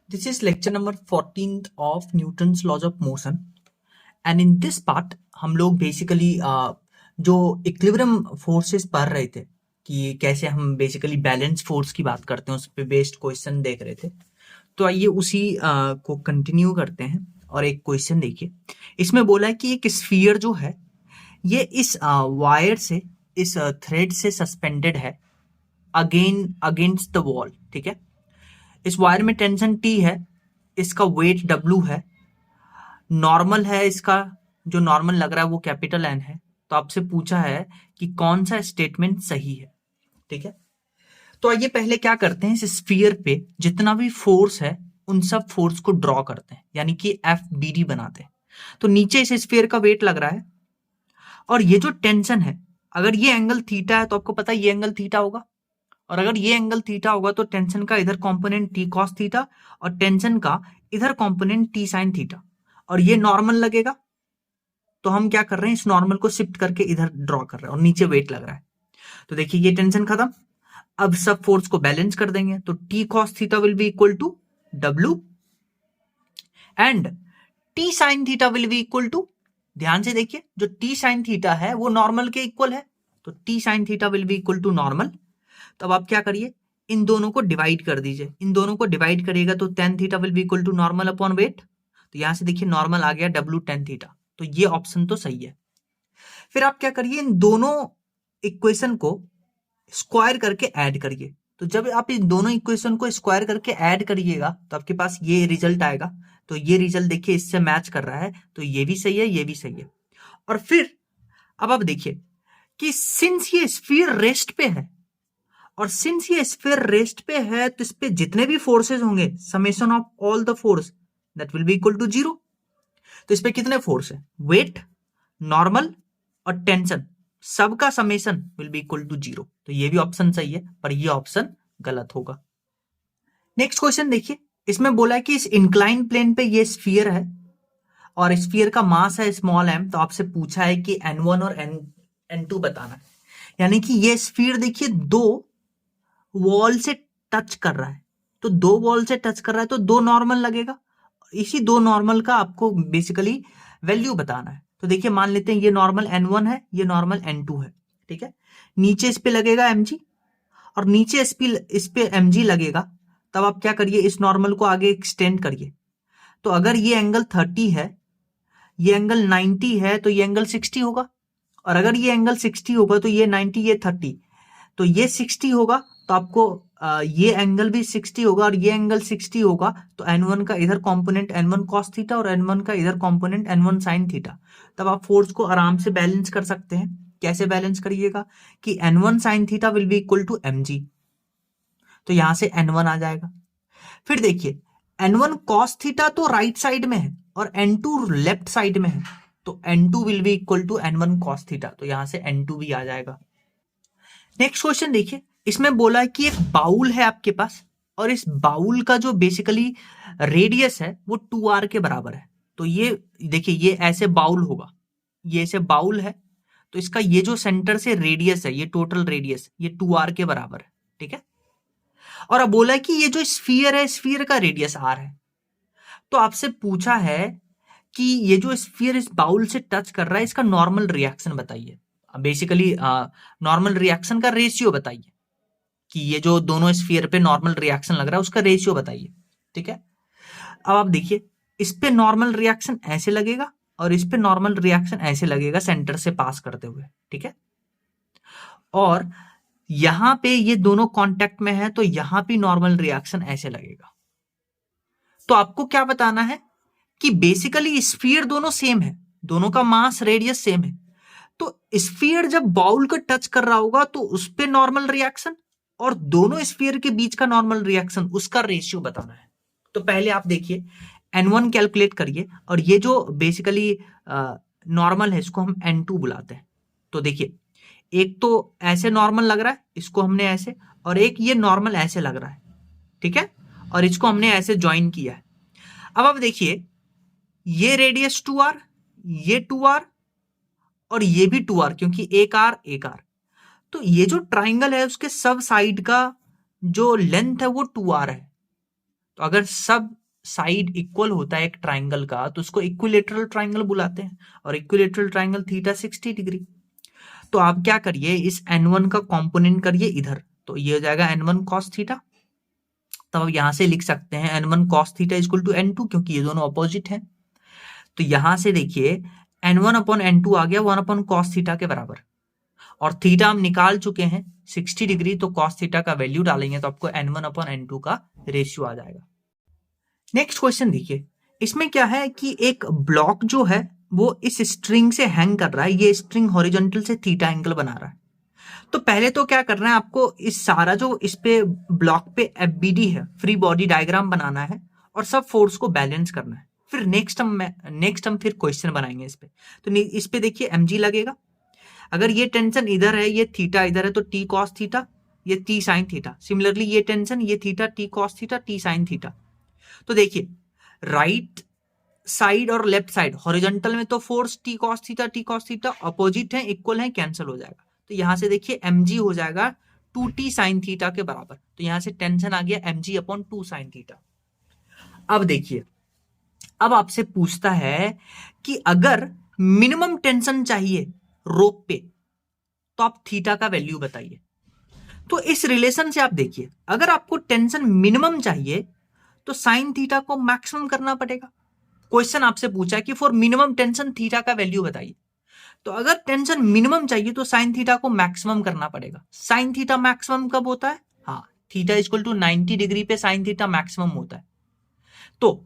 This is lecture number 14th of Newton's laws of motion and in this part हम लोग basically जो equilibrium forces पढ़ रहे थे कि कैसे हम बेसिकली बैलेंस फोर्स की बात करते हैं उस पे बेस्ड क्वेश्चन देख रहे थे। तो आइए उसी को कंटिन्यू करते हैं और एक क्वेश्चन देखिए। इसमें बोला है कि एक स्फीयर जो है ये इस वायर से इस थ्रेड से सस्पेंडेड है अगेंस्ट द वॉल। ठीक है, इस वायर में टेंशन T है, इसका वेट W है, नॉर्मल है, इसका जो नॉर्मल लग रहा है वो कैपिटल N है। तो आपसे पूछा है कि कौन सा स्टेटमेंट सही है। ठीक है, तो आइए पहले क्या करते हैं, इस स्फीयर पे जितना भी फोर्स है उन सब फोर्स को ड्रॉ करते हैं, यानी कि FBD बनाते हैं। तो नीचे इस स्फीयर का वेट लग रहा है और ये जो टेंशन है, अगर ये एंगल थीटा है तो आपको पता है ये एंगल थीटा होगा, और अगर ये एंगल थीटा होगा तो टेंशन का इधर कंपोनेंट T cos थीटा और टेंशन का इधर कंपोनेंट T sin थीटा, और ये नॉर्मल लगेगा। तो हम क्या कर रहे हैं, इस नॉर्मल को शिफ्ट करके इधर ड्रॉ कर रहे हैं और नीचे वेट लग रहा है। तो देखिए ये टेंशन खत्म। अब सब फोर्स को बैलेंस कर देंगे तो T cos theta will be equal to W and T sin theta will be equal to, ध्यान से देखिए, जो T sin थीटा है वो नॉर्मल के इक्वल है, तो T sin theta will be equal to normal. तो अब आप क्या करिए, इन दोनों को डिवाइड कर दीजिए। इन दोनों को डिवाइड करिएगा तो tan theta will be equal to normal upon weight. तो यहां से देखिए नॉर्मल आ गया W tan थीटा, तो ये ऑप्शन तो सही है। फिर आप क्या करिए, इन दोनों इक्वेशन को स्क्वायर करके ऐड करिए। तो जब आप इन दोनों इक्वेशन को स्क्वायर करके ऐड करिएगा तो आपके पास ये रिजल्ट आएगा। तो ये रिजल्ट देखिए इससे मैच कर रहा है, तो ये भी सही है, ये भी सही है। और फिर अब आप देखिए कि सिंस ये स्फीयर रेस्ट पे है और सिंस ये स्फीयर रेस्ट पे है तो इस पे जितने भी फोर्सेस होंगे, summation of all the force that will be equal to 0। तो इस पे कितने फोर्स है, वेट, नॉर्मल और टेंशन, सबका summation will be equal to 0। तो ये भी ऑप्शन सही है, पर ये ऑप्शन गलत होगा। नेक्स्ट क्वेश्चन देखिए, इसमें बोला है कि इस इंक्लाइन प्लेन पे ये स्फीयर है और स्फीयर का मास है स्मॉल m। तो आपसे पूछा है कि n1 और n2 बताना है, यानी कि ये स्फीयर देखिए दो वॉल से टच कर रहा है। तो दो वॉल से टच कर रहा है तो दो नॉर्मल लगेगा, इसी दो नॉर्मल का आपको बेसिकली वैल्यू बताना है। तो देखिए मान लेते हैं ये नॉर्मल n1 है, ये नॉर्मल n2 है। ठीक है, नीचे इस पे लगेगा mg और नीचे इस पे mg लगेगा। तब आप क्या करिए, इस नॉर्मल को आगे एक्सटेंड करिए। तो अगर ये एंगल 30 है, ये एंगल 90 है, तो ये एंगल 60 होगा, और अगर ये एंगल 60 होगा तो ये 90, ये 30, तो ये 60 होगा। तो आपको ये एंगल भी 60 होगा और ये एंगल 60 होगा। तो n1 का इधर कंपोनेंट n1 cos थीटा और n1 का इधर कंपोनेंट n1 sin थीटा। तब आप फोर्स को आराम से बैलेंस कर सकते हैं। कैसे बैलेंस करिएगा कि n1 sin theta will be equal to mg, तो यहां से n1 आ जाएगा। फिर देखिए n1 cos थीटा तो राइट साइड में है और n2 लेफ्ट साइड में है, तो n2 will be equal to n1 cos theta, तो यहां से n2 भी आ जाएगा। नेक्स्ट क्वेश्चन देखिए, इसमें बोला है कि एक बाउल है आपके पास और इस बाउल का जो बेसिकली रेडियस है वो 2r के बराबर है। तो ये देखिए ये ऐसे बाउल होगा, ये ऐसे बाउल है, तो इसका ये जो सेंटर से रेडियस है, ये टोटल रेडियस ये 2r के बराबर है। ठीक है, और अब बोला है कि ये जो स्फीयर है, स्फीयर का रेडियस r है। तो आपसे पूछा है कि ये जो स्फीयर इस बाउल से टच कर रहा है, इसका नॉर्मल रिएक्शन बताइए। बेसिकली नॉर्मल रिएक्शन का रेशियो बताइए कि ये जो दोनों स्फीयर पे नॉर्मल रिएक्शन लग रहा है उसका रेशियो बताइए। ठीक है, अब आप देखिए इस पे नॉर्मल रिएक्शन ऐसे लगेगा और इस पे नॉर्मल रिएक्शन ऐसे लगेगा सेंटर से पास करते हुए। ठीक है, और यहां पे ये दोनों कांटेक्ट में है तो यहां पे नॉर्मल रिएक्शन ऐसे लगेगा। तो आपको क्या बताना है कि बेसिकली स्फीयर दोनों सेम है, दोनों का मास रेडियस सेम है। तो स्फीयर जब बाउल को टच कर रहा होगा तो उस पे नॉर्मल रिएक्शन और दोनों स्फीयर के बीच का नॉर्मल रिएक्शन, उसका रेशियो बताना है। तो पहले आप देखिए n1 कैलकुलेट करिए और ये जो बेसिकली नॉर्मल है इसको हम n2 बुलाते हैं। तो देखिए एक तो ऐसे नॉर्मल लग रहा है, इसको हमने ऐसे, और एक ये नॉर्मल ऐसे लग रहा है। ठीक है, और इसको हमने ऐसे ज्वाइन किया है। अब आप देखिए ये रेडियस 2r, ये 2r और ये भी 2r, क्योंकि एक r एक r। तो ये जो ट्राइंगल है उसके सब साइड का जो लेंथ है वो 2r है। तो अगर सब साइड इक्वल होता है एक ट्राइंगल का तो उसको इक्विलेटरल ट्राइंगल बुलाते हैं, और इक्विलेटरल ट्राइंगल थीटा 60 डिग्री। तो आप क्या करिए, इस n1 का कंपोनेंट करिए इधर, तो ये हो जाएगा n1 cos थीटा। तब अब यहां से लिख सकते हैं n1 cos theta equal to n2, क्योंकि ये दोनों अपोजिट हैं। तो यहां से देखिए n1 अपॉन n2 आ गया 1 अपॉन cos थीटा के बराबर, और थीटा हम निकाल चुके हैं 60 डिग्री, तो cos थीटा का वैल्यू डालेंगे तो आपको n1 अपॉन n2 का रेशियो आ जाएगा। नेक्स्ट क्वेश्चन देखिए, इसमें क्या है कि एक ब्लॉक जो है वो इस स्ट्रिंग से हैंग कर रहा है, ये स्ट्रिंग हॉरिजॉन्टल से थीटा एंगल बना रहा है। तो पहले तो क्या करना है आपको, इस सारा जो इस पे ब्लॉक पे एफबीडी है, फ्री बॉडी डायग्राम बनाना है और सब फोर्स को बैलेंस करना है। फिर नेक्स्ट हम फिर क्वेश्चन बनाएंगे इस पे। तो इस पे देखिए mg लगेगा, अगर ये टेंशन इधर है, ये थीटा इधर है, तो टी कॉस थीटा, ये टी साइन थीटा। सिमिलरली ये टेंशन, ये theta, T cos theta, T sine theta. तो देखिए राइट साइड और लेफ्ट साइड हॉरिजॉन्टल में तो force T cos theta opposite है, इक्वल है, कैंसिल हो जाएगा। तो यहां से देखिए mg हो जाएगा 2t साइन थीटा के बराबर। तो यहां से टेंशन आ गया mg अपॉन 2 साइन थीटा। अब देखिए, अब आपसे पूछता है कि अगर मिनिमम टेंशन चाहिए रोप पे तो आप थीटा का वैल्यू बताइए। तो इस रिलेशन से आप देखिए, अगर आपको टेंशन मिनिमम चाहिए तो साइन थीटा को मैक्सिमम करना पड़ेगा। क्वेश्चन आपसे पूछा है कि फॉर मिनिमम टेंशन थीटा का वैल्यू बताइए। तो अगर टेंशन मिनिमम चाहिए तो साइन थीटा को मैक्सिमम करना पड़ेगा। साइन थीटा मैक्सिमम कब होता है? हाँ, थीटा इक्वल टू 90 डिग्री पे साइन थीटा मैक्सिमम होता है। तो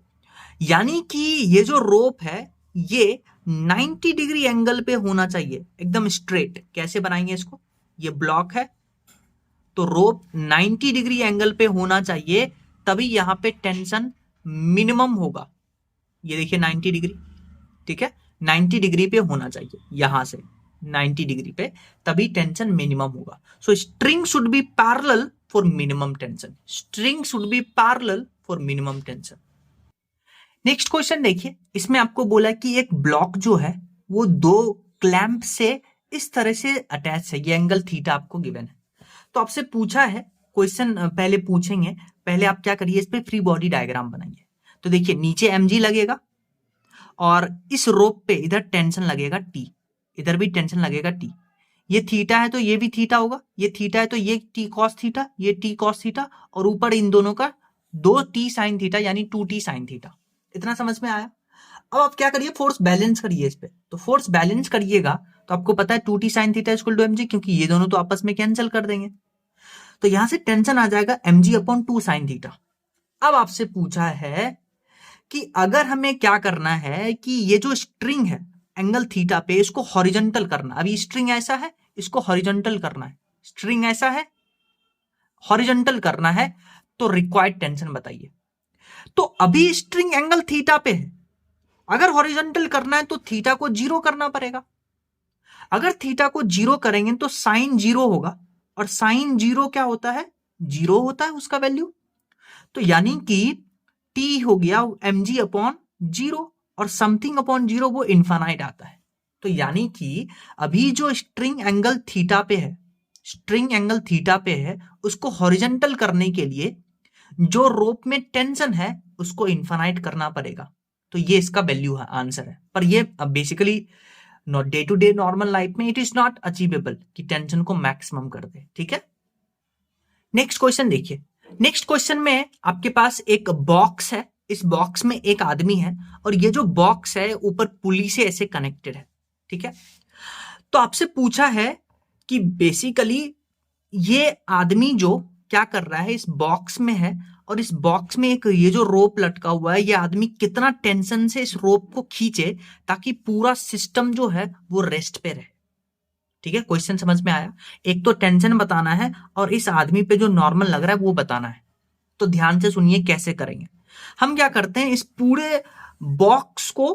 यानी कि ये जो रोप है ये 90 डिग्री एंगल पे होना चाहिए, एकदम स्ट्रेट। कैसे बनाएंगे इसको, ये ब्लॉक है तो रोप 90 डिग्री एंगल पे होना चाहिए, तभी यहां पे टेंशन मिनिमम होगा। ये देखिए 90 डिग्री, ठीक है, 90 डिग्री पे होना चाहिए, यहां से 90 डिग्री पे, तभी टेंशन मिनिमम होगा। सो string should be parallel for minimum tension, string should be parallel for minimum tension. Next question देखिए, इसमें आपको बोला कि एक ब्लॉक जो है वो दो क्लैंप से इस तरह से अटैच है, ये एंगल थीटा आपको गिवन है। तो आपसे पूछा है, क्वेश्चन पहले पूछेंगे, पहले आप क्या करिए, इस पे फ्री बॉडी डायग्राम बनाइए। तो देखिए नीचे mg लगेगा और इस रोप पे इधर टेंशन लगेगा t, इधर भी टेंशन लगेगा t। ये थीटा है तो ये भी थीटा होगा, ये थीटा है तो ये t cos थीटा, ये t cos थीटा, और ऊपर इन दोनों का 2t sin थीटा यानी 2t sin थीटा। इतना समझ में आया? अब आप क्या करिए, फोर्स बैलेंस करिए इस पे। तो फोर्स बैलेंस करिएगा तो आपको पता है 2t sin theta equal to mg, क्योंकि ये दोनों तो आपस में कैंसिल कर देंगे। तो यहां से टेंशन आ जाएगा mg अपॉन 2 sin थीटा। अब आपसे पूछा है कि अगर हमें क्या करना है कि ये जो स्ट्रिंग है एंगल थीटा पे, इसको हॉरिजॉन्टल करना। अभी स्ट्रिंग ऐसा है, इसको हॉरिजॉन्टल करना है, स्ट्रिंग ऐसा है, हॉरिजॉन्टल करना है, तो रिक्वायर्ड टेंशन बताइए। तो अभी स्ट्रिंग एंगल थीटा पे है, अगर हॉरिजॉन्टल करना है तो थीटा को 0 करना पड़ेगा। अगर थीटा को 0 करेंगे तो साइन 0 होगा, और साइन 0 क्या होता है, 0 होता है उसका वैल्यू। तो यानी कि टी हो गया mg अपॉन 0, और समथिंग अपॉन 0 वो इन्फानाइट आता है। तो यानी कि अभी जो स्ट्रिंग एंगल थीटा पे है, स्ट्रिंग एंगल थीटा पे है, उसको हॉरिजॉन्टल करने के लिए जो रोप में टेंशन है उसको इन्फानाइट करना पड़ेगा। तो ये इसका वैल्यू है, आंसर है। पर ये basically not day to day normal life में इट इज नॉट अचीवेबल कि टेंशन को मैक्सिमम कर दे, ठीक है। नेक्स्ट क्वेश्चन देखिए, नेक्स्ट क्वेश्चन में आपके पास एक बॉक्स है, इस बॉक्स में एक आदमी है, और ये जो बॉक्स है ऊपर पुली से ऐसे कनेक्टेड है, ठीक है। तो आपसे पूछा है कि बेसिकली ये आदमी जो क्या कर रहा है, इस बॉक्स में है, और इस बॉक्स में एक ये जो रोप लटका हुआ है, ये आदमी कितना टेंशन से इस रोप को खींचे ताकि पूरा सिस्टम जो है वो रेस्ट पे रहे, ठीक है। क्वेश्चन समझ में आया? एक तो टेंशन बताना है और इस आदमी पे जो नॉर्मल लग रहा है वो बताना है। तो ध्यान से सुनिए कैसे करेंगे। हम क्या करते हैं, इस पूरे बॉक्स को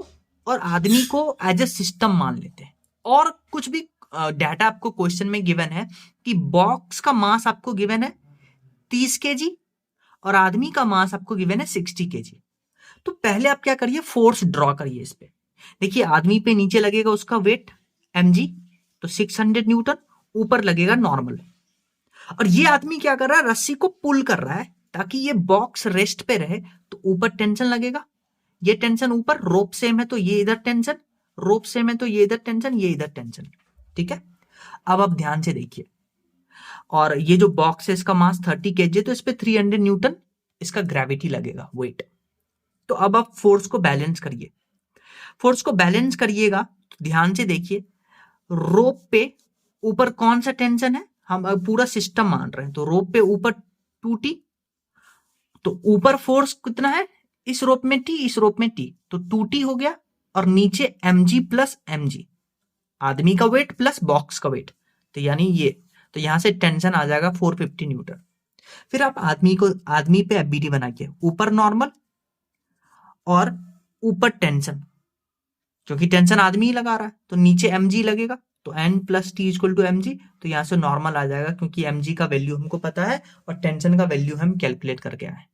और आदमी को एज ए सिस्टम मान लेते हैं, और कुछ भी डाटा आपको क्वेश्चन में गिवन है कि बॉक्स का मास आपको गिवन है 30 केजी और आदमी का मास आपको गिवन है 60 केजी। तो पहले आप क्या करिए, फोर्स ड्रॉ करिए इस पे। देखिए आदमी पे नीचे लगेगा उसका वेट mg, तो 600 न्यूटन, ऊपर लगेगा नॉर्मल। और ये आदमी क्या कर रहा है, रस्सी को पुल कर रहा है ताकि ये बॉक्स रेस्ट पे रहे, तो ऊपर टेंशन लगेगा, ये टेंशन ऊपर, रोप सेम है तो ये इधर टेंशन, रोप सेम है तो ये इधर टेंशन, ये इधर टेंशन। ठीक है, अब आप ध्यान से देखिए, और ये जो बॉक्स है इसका मास 30 kg, तो इस पे 300 न्यूटन इसका ग्रेविटी लगेगा, वेट। तो अब आप फोर्स को बैलेंस करिए, फोर्स को बैलेंस करिएगा तो ध्यान से देखिए, रोप पे ऊपर कौन सा टेंशन है, हम अब पूरा सिस्टम मान रहे हैं, तो रोप पे ऊपर 2T, तो ऊपर फोर्स कितना है, इस रोप में T, इस रोप में T, तो 2T हो गया, और नीचे mg प्लस mg, आदमी का वेट प्लस बॉक्स का वेट, तो यानी ये, तो यहां से टेंशन आ जाएगा 450 न्यूटन। फिर आप आदमी पे एफबीटी बनाइए, ऊपर नॉर्मल और ऊपर टेंशन, क्योंकि टेंशन आदमी ही लगा रहा है, तो नीचे mg लगेगा, तो n plus T equal to mg, तो यहां से नॉर्मल आ जाएगा, क्योंकि mg का वैल्यू हमको पता है और टेंशन का वैल्यू हम कैलकुलेट करके आए।